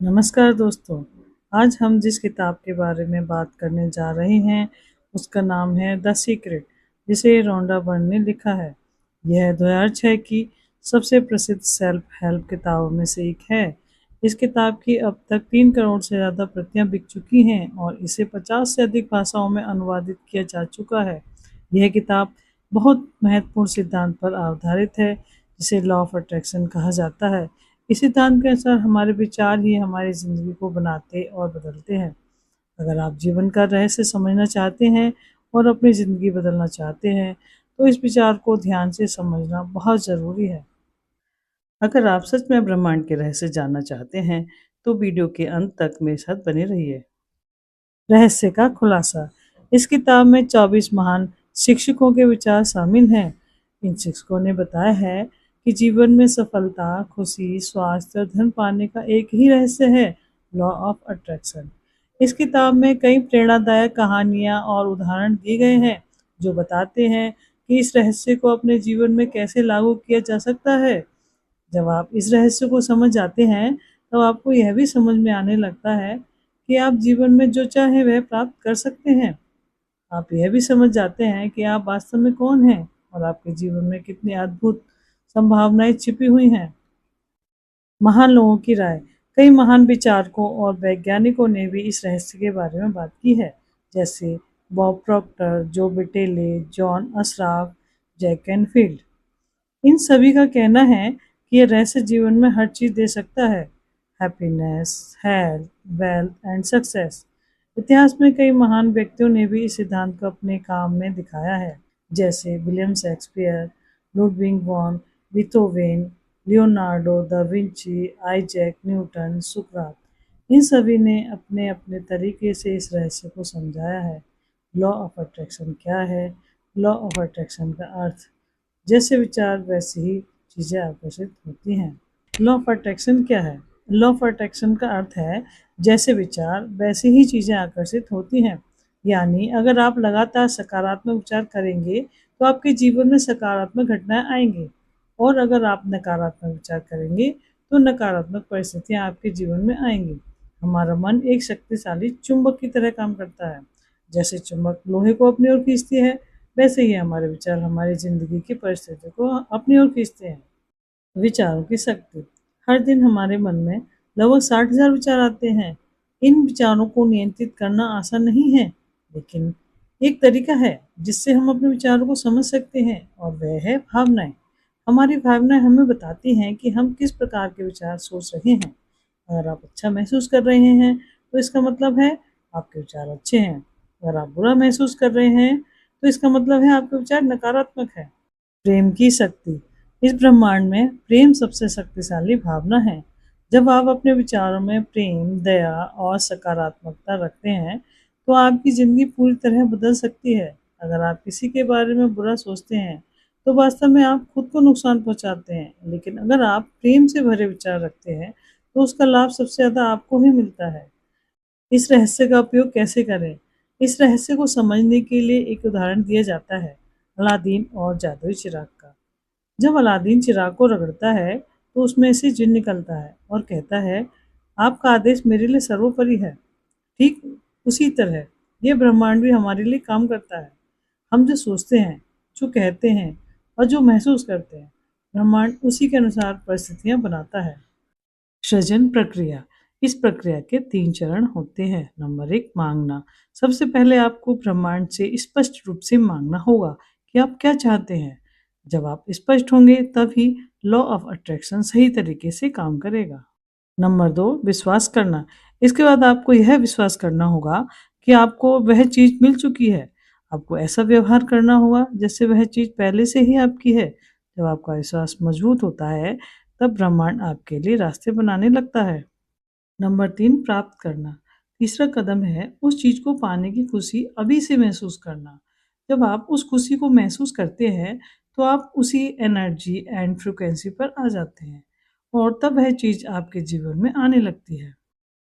नमस्कार दोस्तों। आज हम जिस किताब के बारे में बात करने जा रहे हैं उसका नाम है द सीक्रेट, जिसे रोंडा बर्न ने लिखा है। यह 2006 की सबसे प्रसिद्ध सेल्फ हेल्प किताबों में से एक है। इस किताब की अब तक 3 करोड़ से ज़्यादा प्रतियां बिक चुकी हैं और इसे 50 से अधिक भाषाओं में अनुवादित किया जा चुका है। यह किताब बहुत महत्वपूर्ण सिद्धांत पर आधारित है, जिसे लॉ ऑफ अट्रैक्शन कहा जाता है। इस सिद्धांत के अनुसार हमारे विचार ही हमारी ज़िंदगी को बनाते और बदलते हैं। अगर आप जीवन का रहस्य समझना चाहते हैं और अपनी ज़िंदगी बदलना चाहते हैं, तो इस विचार को ध्यान से समझना बहुत ज़रूरी है। अगर आप सच में ब्रह्मांड के रहस्य जानना चाहते हैं, तो वीडियो के अंत तक मेरे साथ बने रहिए। रहस्य का खुलासा। इस किताब में 24 महान शिक्षकों के विचार शामिल हैं। इन शिक्षकों ने बताया है कि जीवन में सफलता, खुशी, स्वास्थ्य और धन पाने का एक ही रहस्य है, लॉ ऑफ अट्रैक्शन। इस किताब में कई प्रेरणादायक कहानियाँ और उदाहरण दिए गए हैं जो बताते हैं कि इस रहस्य को अपने जीवन में कैसे लागू किया जा सकता है। जब आप इस रहस्य को समझ जाते हैं, तो आपको यह भी समझ में आने लगता है कि आप जीवन में जो चाहे वह प्राप्त कर सकते हैं। आप यह भी समझ जाते हैं कि आप वास्तव में कौन हैं और आपके जीवन में कितनी अद्भुत संभावनाएं छिपी हुई हैं। महान लोगों की राय। कई महान विचारकों और वैज्ञानिकों ने भी इस रहस्य के बारे में बात की है, जैसे बॉब प्रॉक्टर, जो बिटेले, जॉन असराफ, जैक कैनफील्ड। इन सभी का कहना है कि ये रहस्य जीवन में हर चीज़ दे सकता है, happiness, health, wealth and success. इतिहास में कई महान व्यक्तियों ने भी इस सिद्धांत को अपने काम में दिखाया है, जैसे William Shakespeare, Ludwig van Beethoven, Leonardo da Vinci, Isaac Newton, सुकरात। इन सभी ने अपने अपने तरीके से इस रहस्य को समझाया है। लॉ ऑफ अट्रैक्शन क्या है? लॉ ऑफ अट्रैक्शन का अर्थ, जैसे विचार वैसे ही चीज़ें आकर्षित होती हैं। लॉ ऑफ अट्रैक्शन क्या है? लॉ ऑफ अट्रैक्शन का अर्थ है जैसे विचार वैसे ही चीज़ें आकर्षित होती हैं। यानी अगर आप लगातार सकारात्मक विचार करेंगे, तो आपके जीवन में सकारात्मक घटनाएं आएंगी, और अगर आप नकारात्मक विचार करेंगे, तो नकारात्मक परिस्थितियां आपके जीवन में आएंगी। हमारा मन एक शक्तिशाली चुंबक की तरह काम करता है। जैसे चुंबक लोहे को अपनी ओर खींचती है, वैसे ही हमारे विचार हमारी जिंदगी की परिस्थितियों को अपनी ओर खींचते हैं। विचारों की शक्ति। हर दिन हमारे मन में लगभग 60,000 विचार आते हैं। इन विचारों को नियंत्रित करना आसान नहीं है, लेकिन एक तरीका है जिससे हम अपने विचारों को समझ सकते हैं, और वह है भावनाएं। हमारी भावनाएं हमें बताती हैं कि हम किस प्रकार के विचार सोच रहे हैं। अगर आप अच्छा महसूस कर रहे हैं, तो इसका मतलब है आपके विचार अच्छे हैं। अगर आप बुरा महसूस कर रहे हैं, तो इसका मतलब है आपके विचार नकारात्मक है। प्रेम की शक्ति। इस ब्रह्मांड में प्रेम सबसे शक्तिशाली भावना है। जब आप अपने विचारों में प्रेम, दया और सकारात्मकता रखते हैं, तो आपकी ज़िंदगी पूरी तरह बदल सकती है। अगर आप किसी के बारे में बुरा सोचते हैं, तो वास्तव में आप खुद को नुकसान पहुंचाते हैं। लेकिन अगर आप प्रेम से भरे विचार रखते हैं, तो उसका लाभ सबसे ज़्यादा आपको ही मिलता है। इस रहस्य का उपयोग कैसे करें? इस रहस्य को समझने के लिए एक उदाहरण दिया जाता है, अलादीन और जादुई चिराग का। जब अलादीन चिराग को रगड़ता है, तो उसमें से जिन निकलता है और कहता है, आपका आदेश मेरे लिए सर्वोपरि है। ठीक उसी तरह ये ब्रह्मांड भी हमारे लिए काम करता है। हम जो सोचते हैं, जो कहते हैं और जो महसूस करते हैं, ब्रह्मांड उसी के अनुसार परिस्थितियां बनाता है। सृजन प्रक्रिया। इस प्रक्रिया के 3 चरण होते हैं। नंबर 1, मांगना। सबसे पहले आपको ब्रह्मांड से स्पष्ट रूप से मांगना होगा कि आप क्या चाहते हैं। जब आप स्पष्ट होंगे, तभी लॉ ऑफ अट्रैक्शन सही तरीके से काम करेगा। नंबर 2, विश्वास करना। इसके बाद आपको यह विश्वास करना होगा कि आपको वह चीज़ मिल चुकी है। आपको ऐसा व्यवहार करना होगा जैसे वह चीज़ पहले से ही आपकी है। जब आपका विश्वास मजबूत होता है, तब ब्रह्मांड आपके लिए रास्ते बनाने लगता है। नंबर 3, प्राप्त करना। तीसरा कदम है उस चीज़ को पाने की खुशी अभी से महसूस करना। जब आप उस खुशी को महसूस करते हैं, तो आप उसी एनर्जी एंड फ्रिक्वेंसी पर आ जाते हैं, और तब वह चीज़ आपके जीवन में आने लगती है।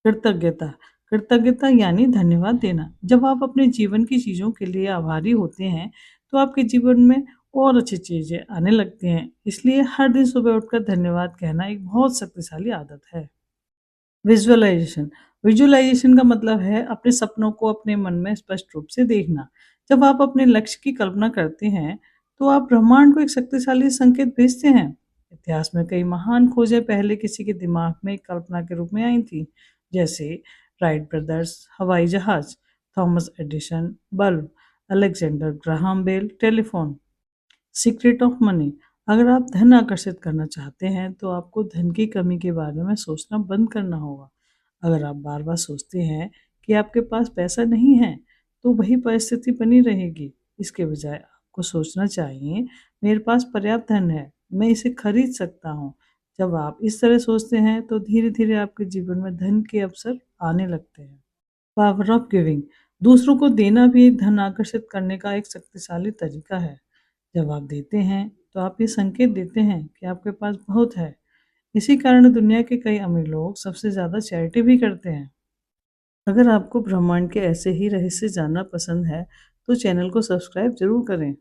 कृतज्ञता। कृतज्ञता यानी धन्यवाद देना। जब आप अपने जीवन की चीज़ों के लिए आभारी होते हैं, तो आपके जीवन में और अच्छी चीज़ें आने लगती हैं। इसलिए हर दिन सुबह उठकर धन्यवाद कहना एक बहुत शक्तिशाली आदत है। विजुअलाइजेशन विजुअलाइजेशन का मतलब है अपने सपनों को अपने मन में स्पष्ट रूप से देखना। जब आप अपने लक्ष्य की कल्पना करते हैं, तो आप ब्रह्मांड को एक शक्तिशाली संकेत भेजते हैं। इतिहास में कई महान खोजें पहले किसी के दिमाग में एक कल्पना के रूप में आई थी, जैसे राइट ब्रदर्स, हवाई जहाज, Thomas Edison, bulb, Alexander Graham Bell, telephone. Secret of money. अगर आप धन आकर्षित करना चाहते हैं, तो आपको धन की कमी के बारे में सोचना बंद करना होगा। अगर आप बार बार सोचते हैं कि आपके पास पैसा नहीं है, तो वही परिस्थिति बनी रहेगी। इसके बजाय आपको सोचना चाहिए, मेरे पास पर्याप्त धन है, मैं इसे खरीद सकता हूँ। जब आप इस तरह सोचते हैं, तो धीरे धीरे आपके जीवन में धन के अवसर आने लगते हैं। Power of giving. दूसरों को देना भी एक धन आकर्षित करने का एक शक्तिशाली तरीका है। जब आप देते हैं, तो आप ये संकेत देते हैं कि आपके पास बहुत है। इसी कारण दुनिया के कई अमीर लोग सबसे ज़्यादा चैरिटी भी करते हैं। अगर आपको ब्रह्मांड के ऐसे ही रहस्य जानना पसंद है, तो चैनल को सब्सक्राइब जरूर करें।